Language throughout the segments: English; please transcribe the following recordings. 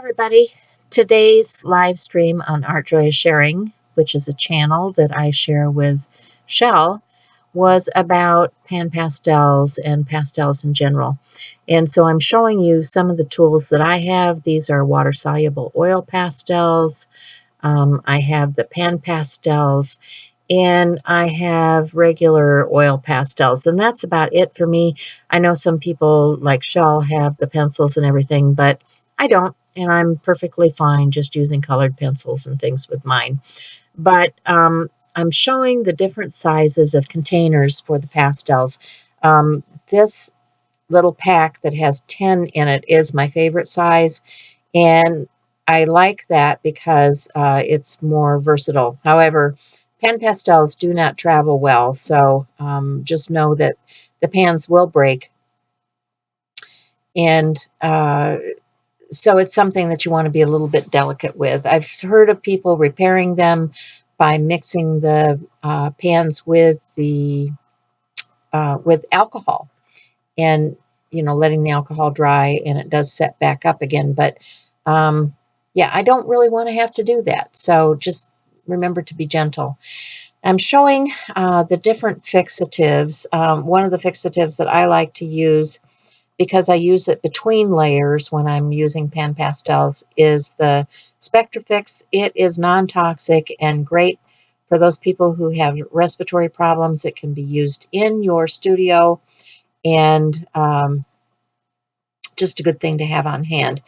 everybody. Today's live stream on Art Joy is Sharing, which is a channel that I share with Shel, was about pan pastels and pastels in general. And so I'm showing you some of the tools that I have. These are water-soluble oil pastels. I have the pan pastels, and I have regular oil pastels, and that's about it for me. I know some people like Shel have the pencils and everything, but I don't, and I'm perfectly fine just using colored pencils and things with mine. But I'm showing the different sizes of containers for the pastels. This little pack that has 10 in it is my favorite size, and I like that because it's more versatile. However, pan pastels do not travel well, so just know that the pans will break. And so it's something that you want to be a little bit delicate with. I've heard of people repairing them by mixing the pans with alcohol, and letting the alcohol dry, and it does set back up again. But yeah, I don't really want to have to do that. So just remember to be gentle. I'm showing the different fixatives. One of the fixatives that I like to use, because I use it between layers when I'm using pan pastels, is the Spectrafix. It is non-toxic and great for those people who have respiratory problems. It can be used in your studio, and just a good thing to have on hand.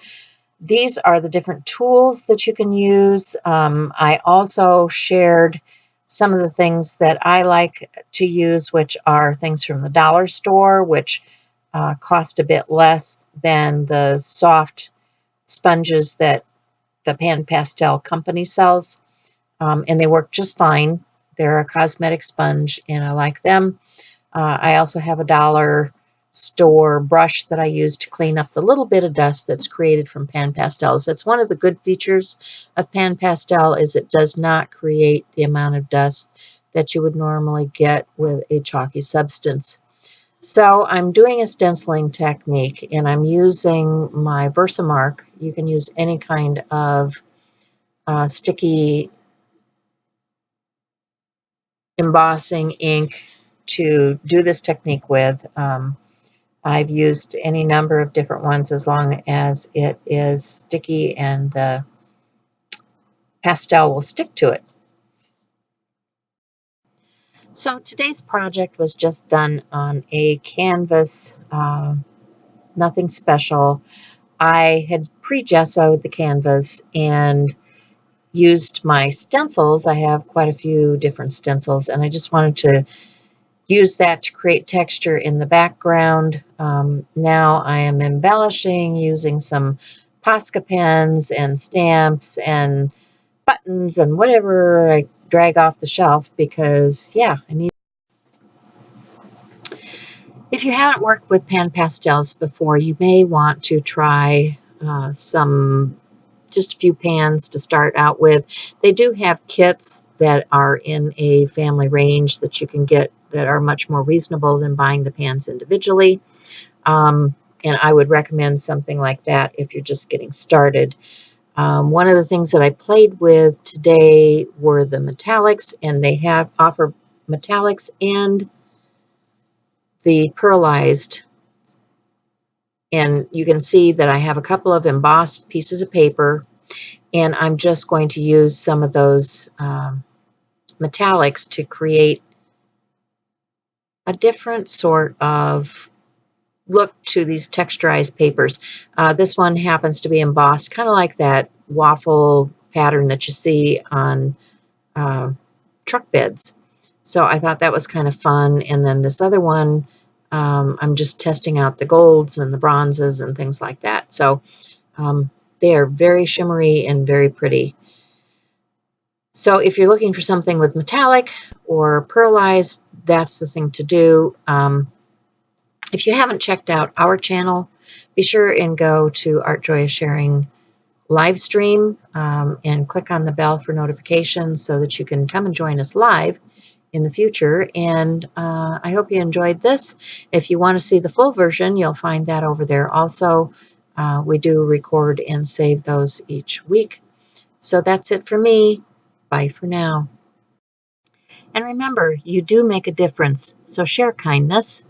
These are the different tools that you can use. I also shared some of the things that I like to use, which are things from the dollar store, which cost a bit less than the soft sponges that the Pan Pastel company sells, and they work just fine. They're a cosmetic sponge, and I like them. I also have a dollar store brush that I use to clean up the little bit of dust that's created from pan pastels. That's one of the good features of pan pastel, is it does not create the amount of dust that you would normally get with a chalky substance. So I'm doing a stenciling technique, and I'm using my Versamark. You can use any kind of sticky embossing ink to do this technique with. I've used any number of different ones as long as it is sticky and the pastel will stick to it. So today's project was just done on a canvas, nothing special. I had pre-gessoed the canvas and used my stencils. I have quite a few different stencils, and I just wanted to use that to create texture in the background. Now I am embellishing using some Posca pens and stamps and buttons and whatever I drag off the shelf, because yeah, I need. If you haven't worked with pan pastels before, you may want to try just a few pans to start out with. They do have kits that are in a family range that you can get that are much more reasonable than buying the pans individually. And I would recommend something like that if you're just getting started. One of the things that I played with today were the metallics, and they offer metallics and the pearlized. And you can see that I have a couple of embossed pieces of paper, and I'm just going to use some of those metallics to create a different sort of look to these texturized papers. This one happens to be embossed, kind of like that waffle pattern that you see on truck beds. So I thought that was kind of fun. And then this other one, I'm just testing out the golds and the bronzes and things like that. So they are very shimmery and very pretty. So if you're looking for something with metallic or pearlized, that's the thing to do. If you haven't checked out our channel, be sure and go to Art Joy is Sharing live stream and click on the bell for notifications so that you can come and join us live in the future. And I hope you enjoyed this. If you want to see the full version, you'll find that over there also. We do record and save those each week. So that's it for me. Bye for now. And remember, you do make a difference, so share kindness.